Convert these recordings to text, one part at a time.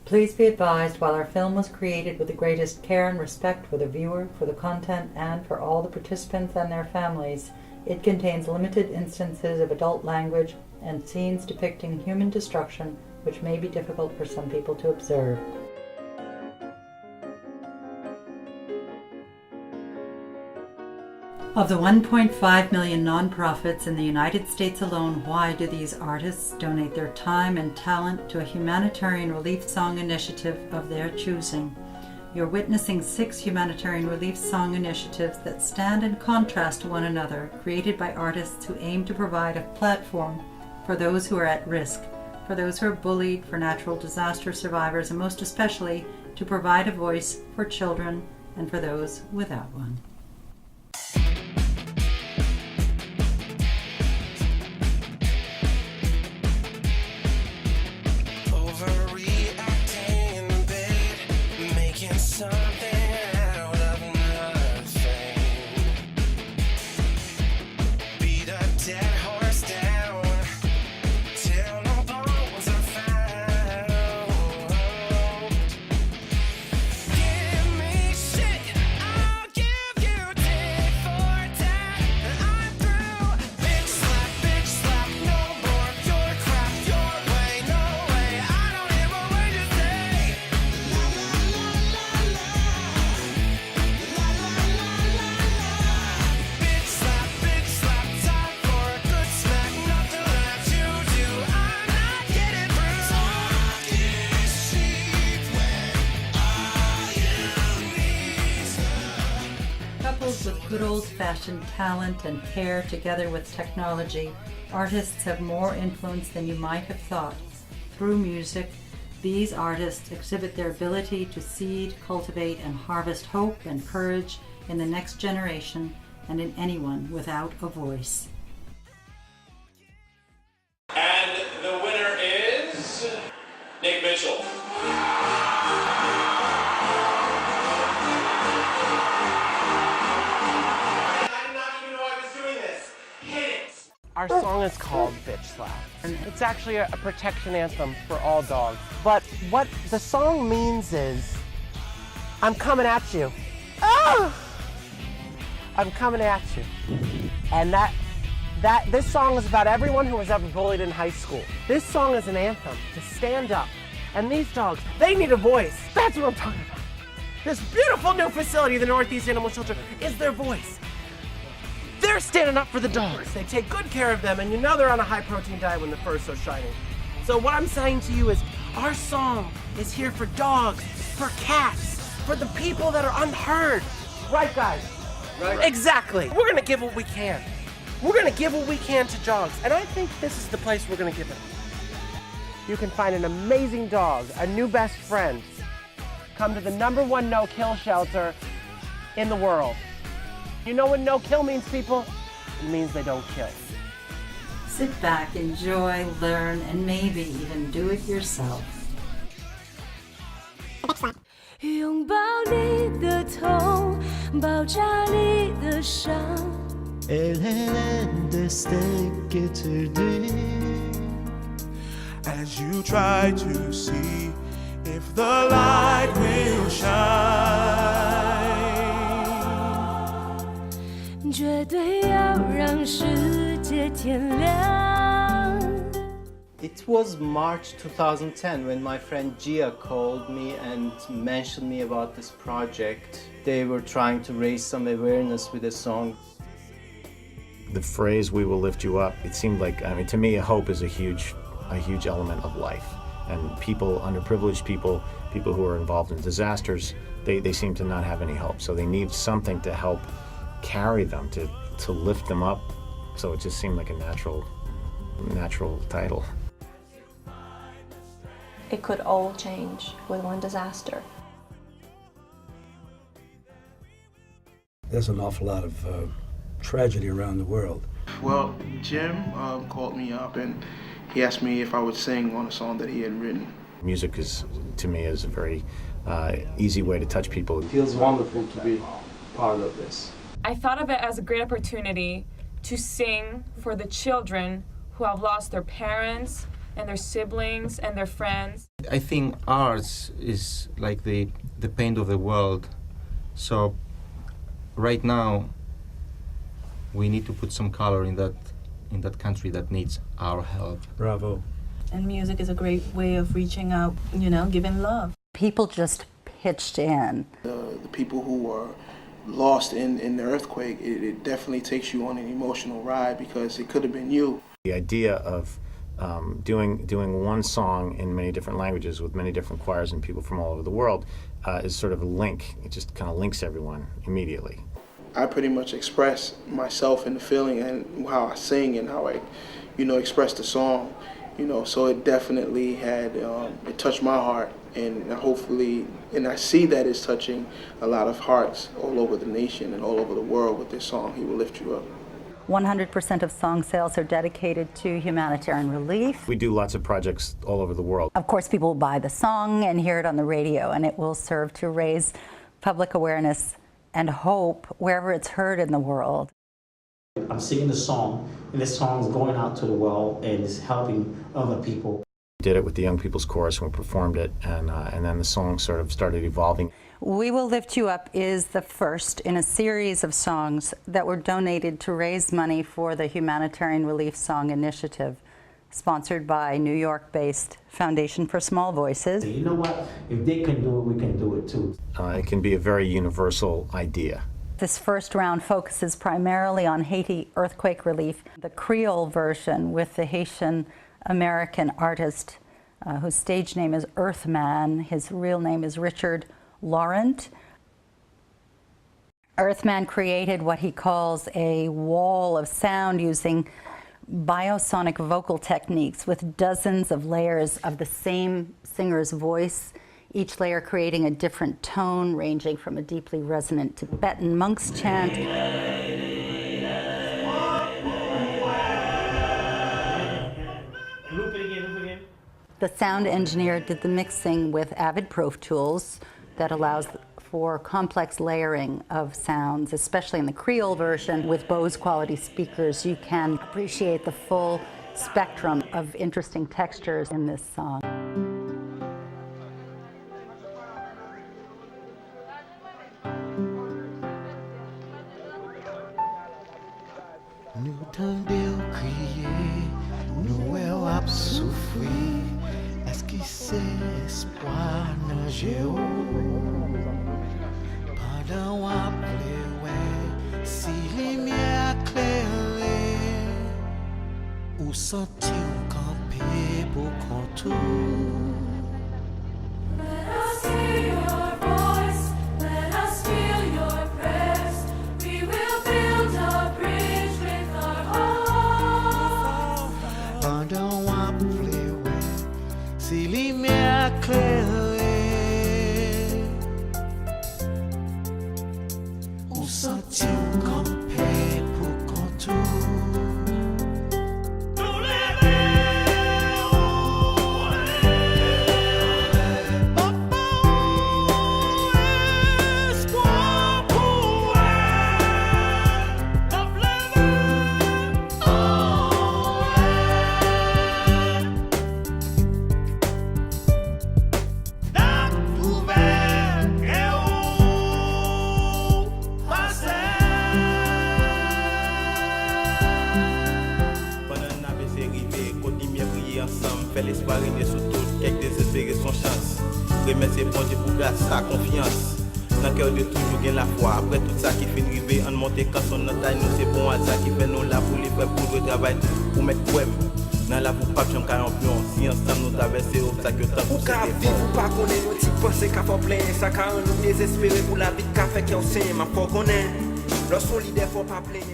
Please be advised, while our film was created with the greatest care and respect for the viewer, for the content, and for all the participants and their families, it contains limited instances of adult language and scenes depicting human destruction, which may be difficult for some people to observe. Of the 1.5 million nonprofits in the United States alone, why do these artists donate their time and talent to a humanitarian relief song initiative of their choosing? You're witnessing 6 humanitarian relief song initiatives that stand in contrast to one another, created by artists who aim to provide a platform for those who are at risk, for those who are bullied, for natural disaster survivors, and most especially to provide a voice for children and for those without one. With good old-fashioned talent and care together with technology, artists have more influence than you might have thought. Through music, these artists exhibit their ability to seed, cultivate, and harvest hope and courage in the next generation and in anyone without a voice. And the winner is Nick Mitchell. Our song is called Bitch Slap. And it's actually a protection anthem for all dogs. But what the song means is, I'm coming at you. Oh! I'm coming at you. And this song is about everyone who was ever bullied in high school. This song is an anthem to stand up. And these dogs, they need a voice. That's what I'm talking about. This beautiful new facility, the Northeast Animal Shelter, is their voice. They're standing up for the dogs. They take good care of them, and you know they're on a high-protein diet when the fur's so shiny. So what I'm saying to you is, our song is here for dogs, for cats, for the people that are unheard. Right, guys? Right. Exactly. We're gonna give what we can. We're gonna give what we can to dogs, and I think this is the place we're gonna give it. You can find an amazing dog, a new best friend. Come to the #1 no-kill shelter in the world. You know what no-kill means, people? It means they don't kill. Sit back, enjoy, learn, and maybe even do it yourself. 拥抱你的痛，包扎你的伤。 As you try to see if the light will shine. 绝对要让世界天亮。 It was March 2010 when my friend Gia called me and mentioned me about this project. They were trying to raise some awareness with a song. The phrase, "we will lift you up," it seemed like, I mean, to me, hope is a huge element of life. And people, underprivileged people, people who are involved in disasters, they seem to not have any hope. So they need something to help carry them, to lift them up. So it just seemed like a natural title. It could all change with one disaster. There's an awful lot of tragedy around the world. Well, Jim called me up and he asked me if I would sing on a song that he had written. Music is, to me, is a very easy way to touch people. It feels wonderful to be part of this. I thought of it as a great opportunity to sing for the children who have lost their parents and their siblings and their friends. I think arts is like the paint of the world. So right now we need to put some color in that country that needs our help. Bravo. And music is a great way of reaching out, giving love. People just pitched in. The people who were lost in the earthquake, it definitely takes you on an emotional ride because it could have been you. The idea of doing one song in many different languages with many different choirs and people from all over the world is sort of a link. It just kind of links everyone immediately. I pretty much express myself and the feeling and how I sing and how I, express the song. So it definitely had, it touched my heart, and hopefully, and I see that it's touching a lot of hearts all over the nation and all over the world with this song, He Will Lift You Up. 100% of song sales are dedicated to humanitarian relief. We do lots of projects all over the world. Of course, people will buy the song and hear it on the radio, and it will serve to raise public awareness and hope wherever it's heard in the world. I'm singing the song, and this song is going out to the world and it's helping other people. We did it with the Young People's Chorus and we performed it, and then the song sort of started evolving. We Will Lift You Up is the first in a series of songs that were donated to raise money for the Humanitarian Relief Song Initiative, sponsored by New York-based Foundation for Small Voices. You know what? If they can do it, we can do it too. It can be a very universal idea. This first round focuses primarily on Haiti earthquake relief. The Creole version with the Haitian-American artist whose stage name is Earthman. His real name is Richard Laurent. Earthman created what he calls a wall of sound using biosonic vocal techniques with dozens of layers of the same singer's voice, each layer creating a different tone ranging from a deeply resonant Tibetan monk's chant The sound engineer did the mixing with Avid Pro Tools that allows for complex layering of sounds, especially in the Creole version. With Bose quality speakers, you can appreciate the full spectrum of interesting textures in this song. Nous tendons crier, nous avons souffert. Est-ce qu'il c'est espoir dans Jéhovah? Pendant qu'on pleure, si lumière claire, ou sentir camper pour contour. Let us hear your voice, let us feel your prayers. We will build a bridge with our hearts. Pendant qu'on pleure, si lumière claire, ou sentir camper pour contour. L'espoir est sous tout, quelques désespérés son chance. Remercier bon Dieu pour grâce, sa confiance. Dans le cœur de toujours gain la foi. Après tout ça qui fait arriver, on monte quand son taille nous c'est bon à ça qui fait nous là pour les faire pour le travail, pour mettre poème. Dans la vous pas j'en carrément plus si ensemble nous traverser obstacle temps pour se vivre pas connaître nous type penser qu'a pas plein ça car nous désespérer pour la vie qu'a fait qui on sait ma faut connaître. Lorsqu'on leader faut pas plaindre.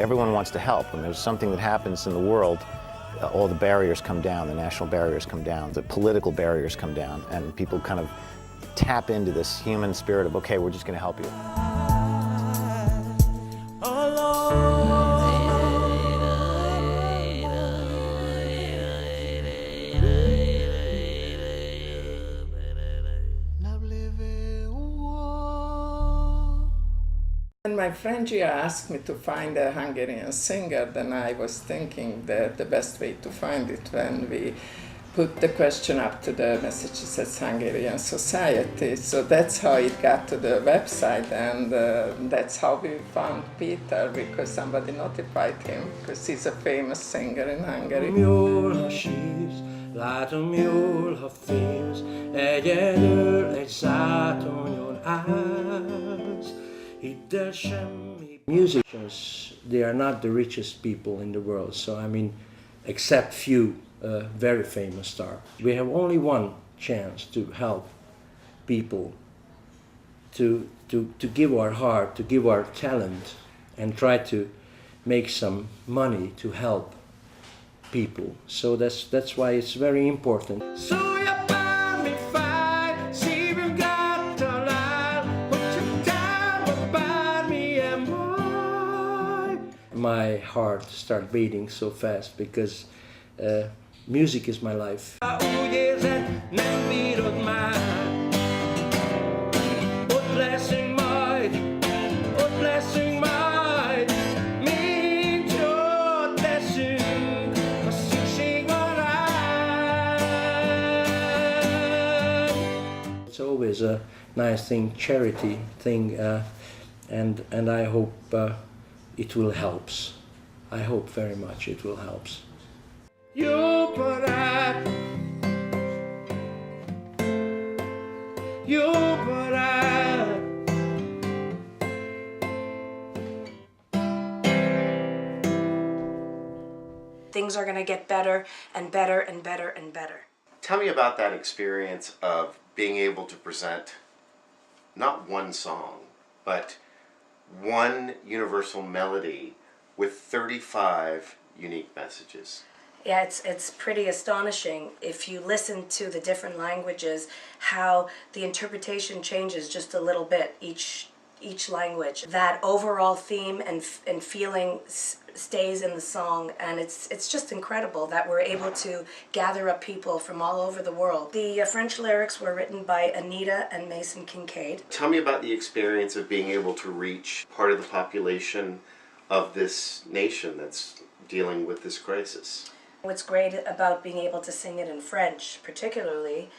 everyone wants to help. When there's something that happens in the world, all the barriers come down, the national barriers come down, the political barriers come down, and people kind of tap into this human spirit of, okay, we're just going to help you. When my friend Gia asked me to find a Hungarian singer, then I was thinking that the best way to find it when we put the question up to the Massachusetts Hungarian Society. So that's how it got to the website, and that's how we found Peter, because somebody notified him, because he's a famous singer in Hungary. Jól, ha sírsz, látom jól, ha félsz, egyedül egy zátonyon állsz, hidd el semmi. Musicians, they are not the richest people in the world, so I mean, except few very famous stars. We have only one chance to help people, to give our heart, to give our talent, and try to make some money to help people. So that's why it's very important. My heart started beating so fast because music is my life. It's always a nice thing, charity thing, and I hope it will help. I hope very much it will help. Jó barát, jó barát. Things are going to get better and better and better and better. Tell me about that experience of being able to present not one song, but one universal melody with 35 unique messages. Yeah, it's pretty astonishing if you listen to the different languages, how the interpretation changes just a little bit each language. That overall theme and feeling stays in the song, and it's just incredible that we're able to gather up people from all over the world. The French lyrics were written by Anita and Mason Kincaid. Tell me about the experience of being able to reach part of the population of this nation that's dealing with this crisis. What's great about being able to sing it in French, particularly,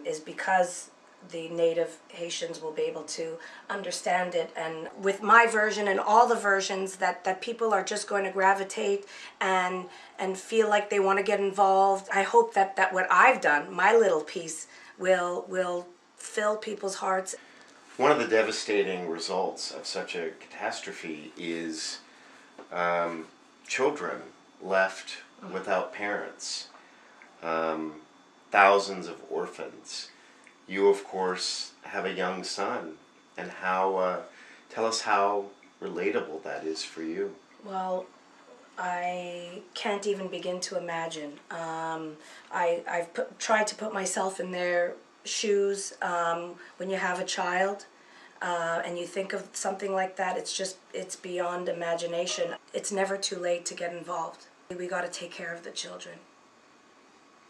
is because the native Haitians will be able to understand it, and with my version and all the versions that people are just going to gravitate and feel like they want to get involved. I hope that what I've done, my little piece, will fill people's hearts. One of the devastating results of such a catastrophe is children left without parents, thousands of orphans. You, of course, have a young son, and tell us how relatable that is for you. Well, I can't even begin to imagine. I've tried to put myself in their shoes. When you have a child and you think of something like that, it's beyond imagination. It's never too late to get involved. We got to take care of the children.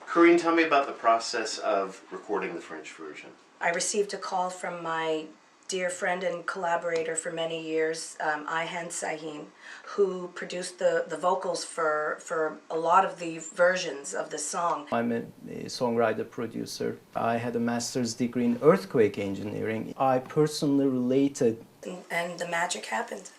Corinne, tell me about the process of recording the French version. I received a call from my dear friend and collaborator for many years, Ayhan Sahin, who produced the vocals for a lot of the versions of the song. I'm a songwriter producer. I had a master's degree in earthquake engineering. I personally related. And the magic happened.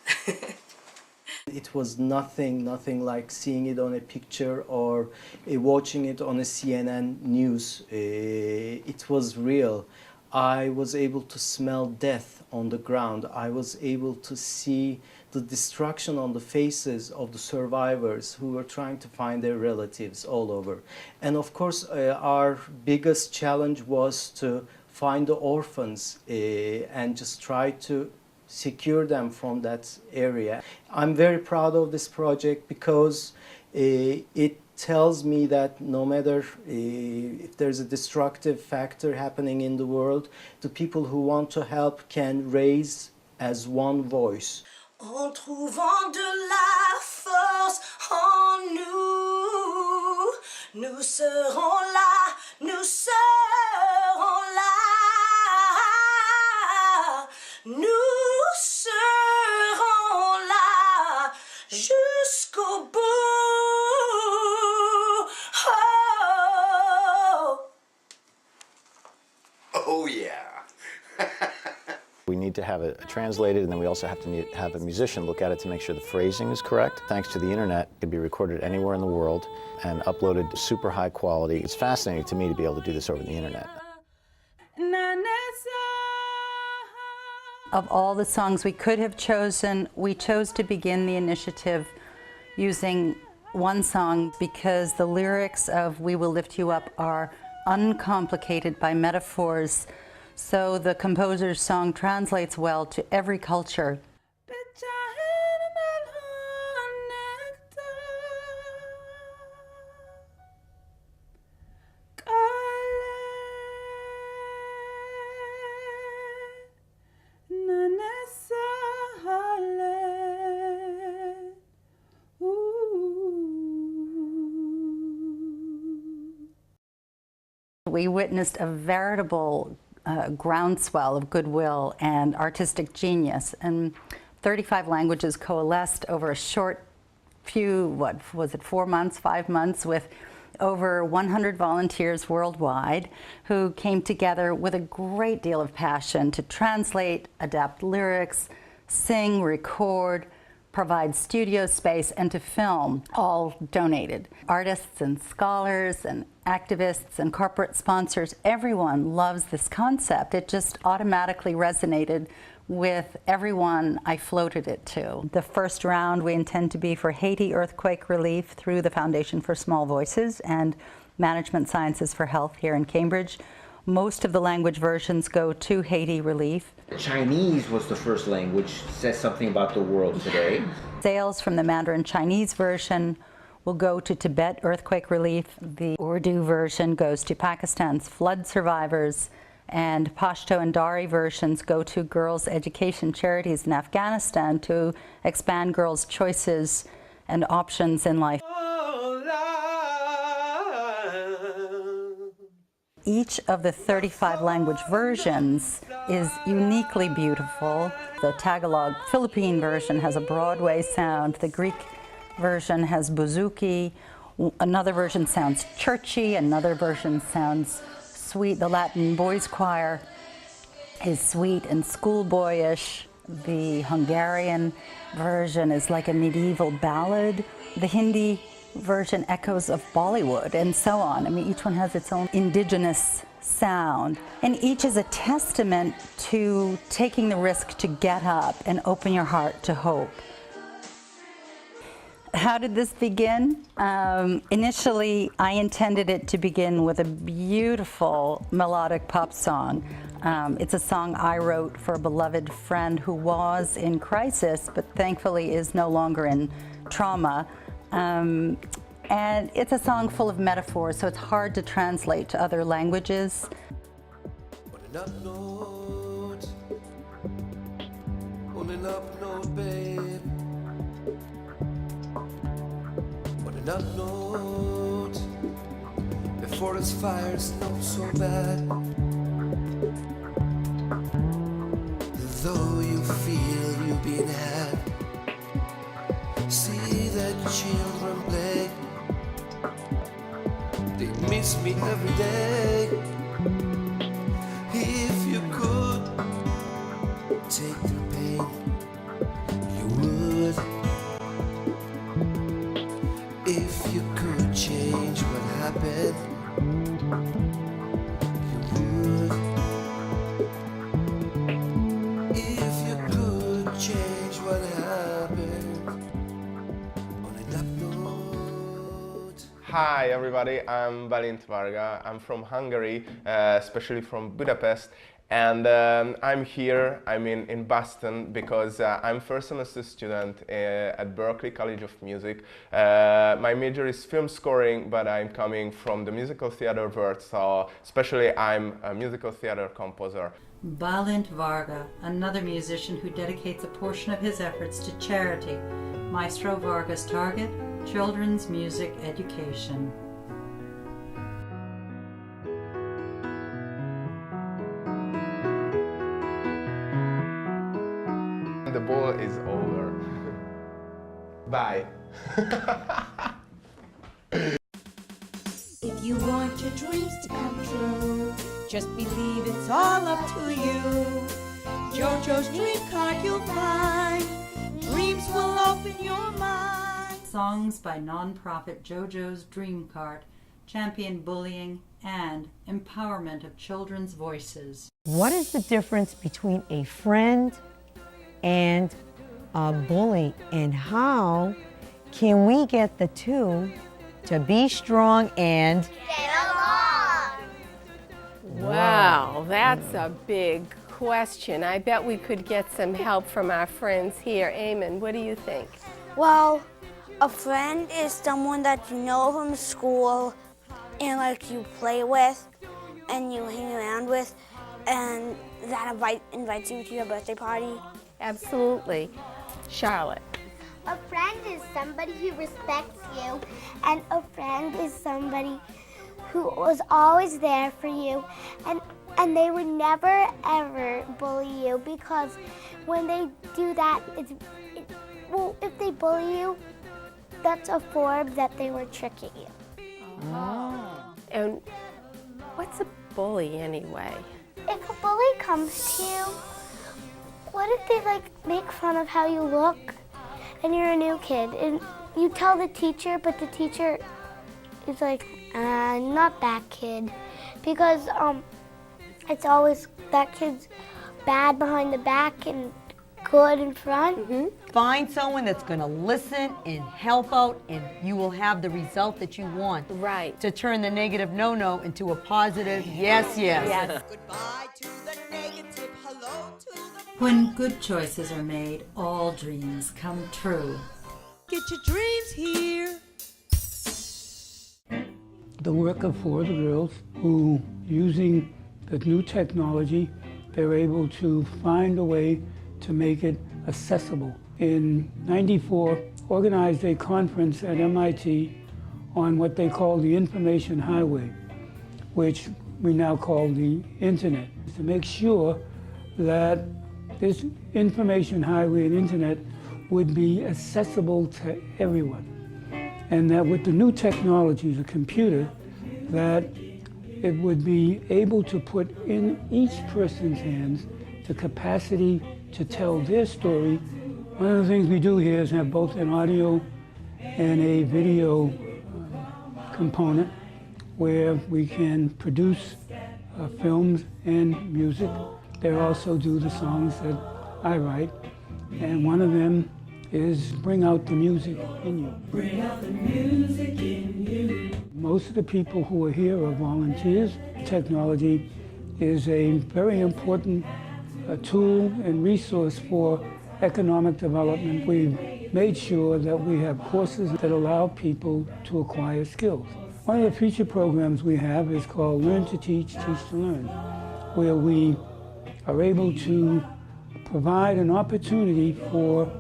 It was nothing like seeing it on a picture or watching it on a CNN news. It was real. I was able to smell death on the ground. I was able to see the destruction on the faces of the survivors who were trying to find their relatives all over. And of course, our biggest challenge was to find the orphans and just try to secure them from that area. I'm very proud of this project because it tells me that no matter if there's a destructive factor happening in the world, the people who want to help can raise as one voice. En trouvant de la force en nous, nous serons là, nous serons là, nous serons là jusqu'au bout. Oh yeah. We need to have it translated, and then we also have to have a musician look at it to make sure the phrasing is correct. Thanks to the internet, it can be recorded anywhere in the world and uploaded to super high quality. It's fascinating to me to be able to do this over the internet. Of all the songs we could have chosen, we chose to begin the initiative using one song because the lyrics of We Will Lift You Up are uncomplicated by metaphors, so the composer's song translates well to every culture. We witnessed a veritable groundswell of goodwill and artistic genius, and 35 languages coalesced over a short few, what was it, 4 months, 5 months, with over 100 volunteers worldwide who came together with a great deal of passion to translate, adapt lyrics, sing, record, provide studio space, and to film, all donated. Artists and scholars and activists and corporate sponsors, everyone loves this concept. It just automatically resonated with everyone I floated it to. The first round we intend to be for Haiti earthquake relief through the Foundation for Small Voices and Management Sciences for Health here in Cambridge. Most of the language versions go to Haiti relief. Chinese was the first language, says something about the world today. Sales from the Mandarin Chinese version will go to Tibet earthquake relief. The Urdu version goes to Pakistan's flood survivors, and Pashto and Dari versions go to girls' education charities in Afghanistan to expand girls' choices and options in life. Each of the 35 language versions is uniquely beautiful. The Tagalog Philippine version has a Broadway sound. The Greek version has bouzouki. Another version sounds churchy. Another version sounds sweet. The Latin boys' choir is sweet and schoolboyish. The Hungarian version is like a medieval ballad. The Hindi version echoes of Bollywood, and so on. I mean, each one has its own indigenous sound, and each is a testament to taking the risk to get up and open your heart to hope. How did this begin? Initially, I intended it to begin with a beautiful melodic pop song. It's a song I wrote for a beloved friend who was in crisis, but thankfully is no longer in trauma. And it's a song full of metaphors, so it's hard to translate to other languages. On an up note, babe. On an up note, the forest fire's not so bad. Though you feel you've been had, see that children play. They miss me every day. If you could take their pain, you would. If you could change what happened, you would. If you could change what happened. Hi everybody, I'm Balint Varga. I'm from Hungary, especially from Budapest, And I'm here, in Boston, because I'm first semester student at Berklee College of Music. My major is film scoring, but I'm coming from the musical theater world, so especially I'm a musical theater composer. Balint Varga, another musician who dedicates a portion of his efforts to charity. Maestro Varga's target, children's music education. The ball is over. Bye. If you want your dreams to come true, just believe it's all up to you. JoJo's Dream Card you'll find. Dreams will open your mind. Songs by nonprofit JoJo's Dream Cart champion bullying and empowerment of children's voices. What is the difference between a friend and a bully, and how can we get the two to be strong and get along? Wow, that's a big question. I bet we could get some help from our friends here. Eamon, what do you think? Well, a friend is someone that you know from school and like you play with and you hang around with, and that invites you to your birthday party. Absolutely. Charlotte. A friend is somebody who respects you, and a friend is somebody who was always there for you, and they would never ever bully you, because when they do that, well, if they bully you, that's a form that they were tricking you. Oh. And what's a bully anyway? If a bully comes to you, what if they make fun of how you look and you're a new kid and you tell the teacher, but the teacher is like, not that kid, because it's always that kid's bad behind the back and good in front. find someone that's going to listen and help out, and you will have the result that you want. Right. To turn the negative no-no into a positive yes, yes. Yes. When good choices are made, all dreams come true. Get your dreams here. The work of four of the girls who, using the new technology, they're able to find a way to make it accessible. In '94, organized a conference at MIT on what they call the information highway, which we now call the internet, to make sure that this information highway and internet would be accessible to everyone. And that with the new technology, the computer, that it would be able to put in each person's hands the capacity to tell their story. One of the things we do here is have both an audio and a video component where we can produce films and music. They also do the songs that I write, and one of them is Bring Out the Music in You. Bring out the music in you. Most of the people who are here are volunteers. Technology is a very important tool and resource for economic development. We've made sure that we have courses that allow people to acquire skills. One of the feature programs we have is called Learn to Teach, Teach to Learn, where we are able to provide an opportunity for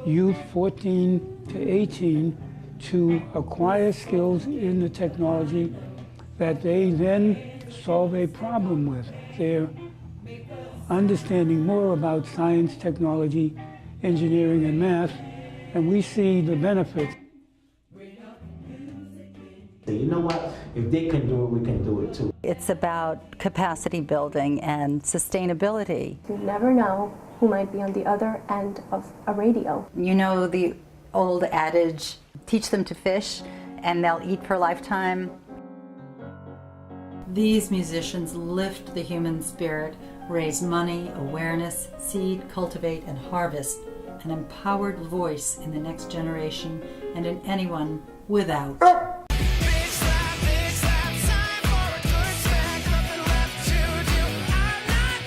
youth 14 to 18 to acquire skills in the technology that they then solve a problem with. They're understanding more about science, technology, engineering, and math, and we see the benefits. You know what? If they can do it, we can do it too. It's about capacity building and sustainability. You never know who might be on the other end of a radio. You know the old adage, teach them to fish and they'll eat for a lifetime. These musicians lift the human spirit, raise money, awareness, seed, cultivate, and harvest an empowered voice in the next generation and in anyone without. Big slap, time for a good smack, nothing left to do. I'm not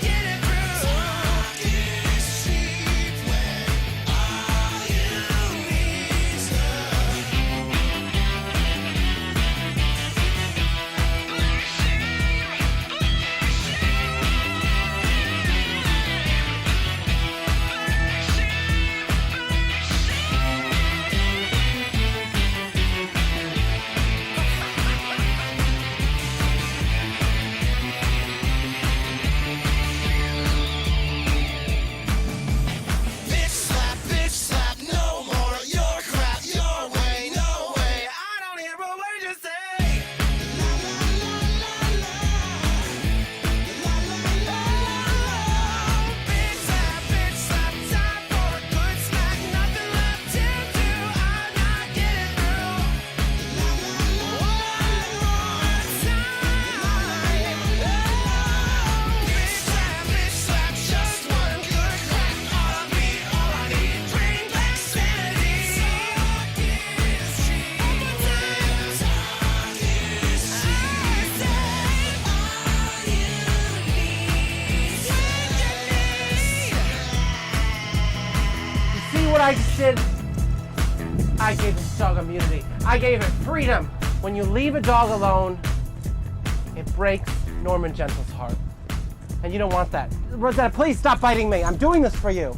I did? I gave this dog immunity. I gave it freedom. When you leave a dog alone, it breaks Norman Gentle's heart. And you don't want that. Rosetta, please stop biting me. I'm doing this for you.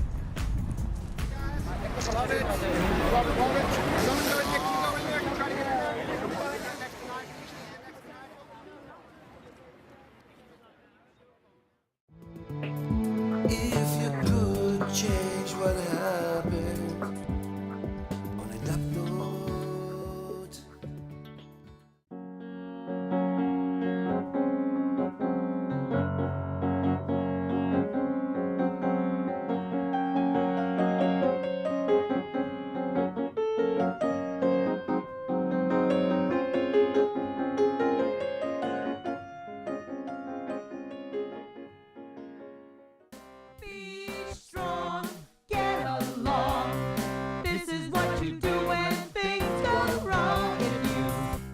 If you could change what happened on a lap note. Be strong, get along. This is what you do when things go wrong. If you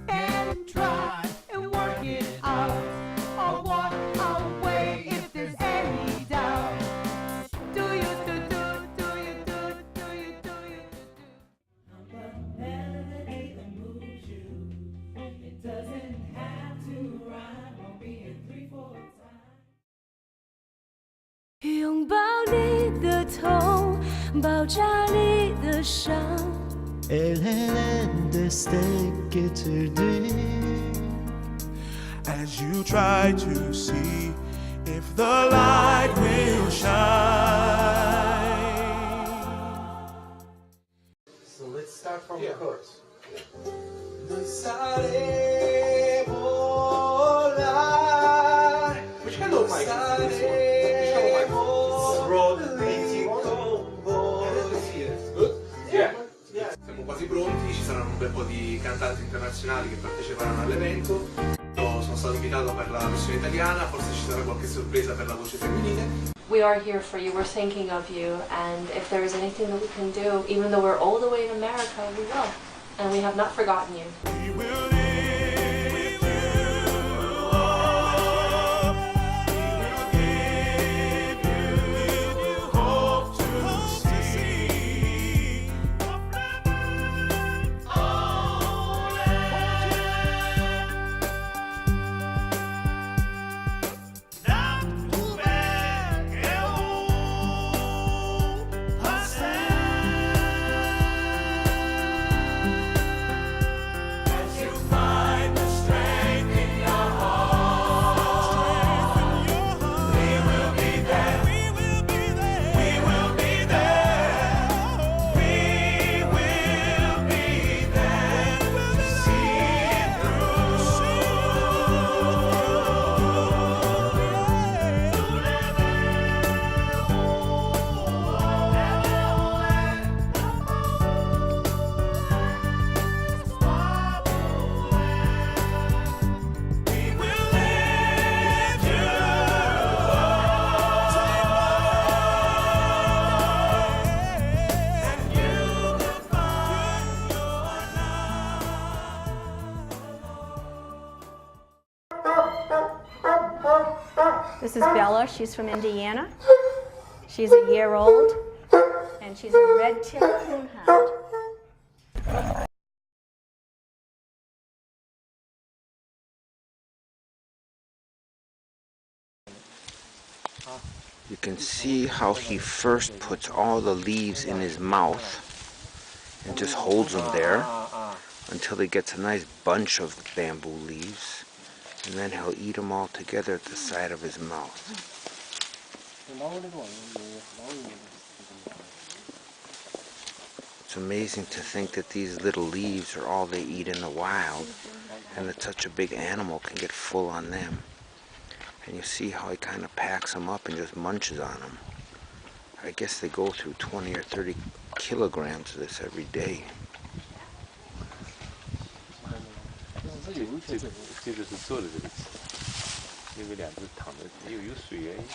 can try and work it out, or walk away if there's any doubt. Do you do you the melody that moves you? It doesn't have to rhyme or be in 3/4 time. 拥抱你的痛，包扎你的伤。 El hele destek getirdi. As you try to see if the light will shine. So let's start from the chorus. Which kind of mic is this one? Which kind of mic? Rode BT1? Good? Yeah. Siamo quasi pronti, ci saranno un bel po' di cantanti internazionali che parteciperanno all'evento. Io sono stato invitato per la versione italiana, forse ci sarà qualche sorpresa per la voce femminile. We are here for you, we're thinking of you, and if there is anything that we can do, even though we're all the way in America, we will. And we have not forgotten you. We will This is Bella. She's from Indiana. She's a year old, and she's a red-tailed coonhound. You can see how he first puts all the leaves in his mouth and just holds them there until he gets a nice bunch of bamboo leaves, and then he'll eat them all together at the side of his mouth. It's amazing to think that these little leaves are all they eat in the wild, and that such a big animal can get full on them. And you see how he kind of packs them up and just munches on them. I guess they go through 20 or 30 kilograms of this every day. 这就是做的这个词，因为两只躺着有水而已。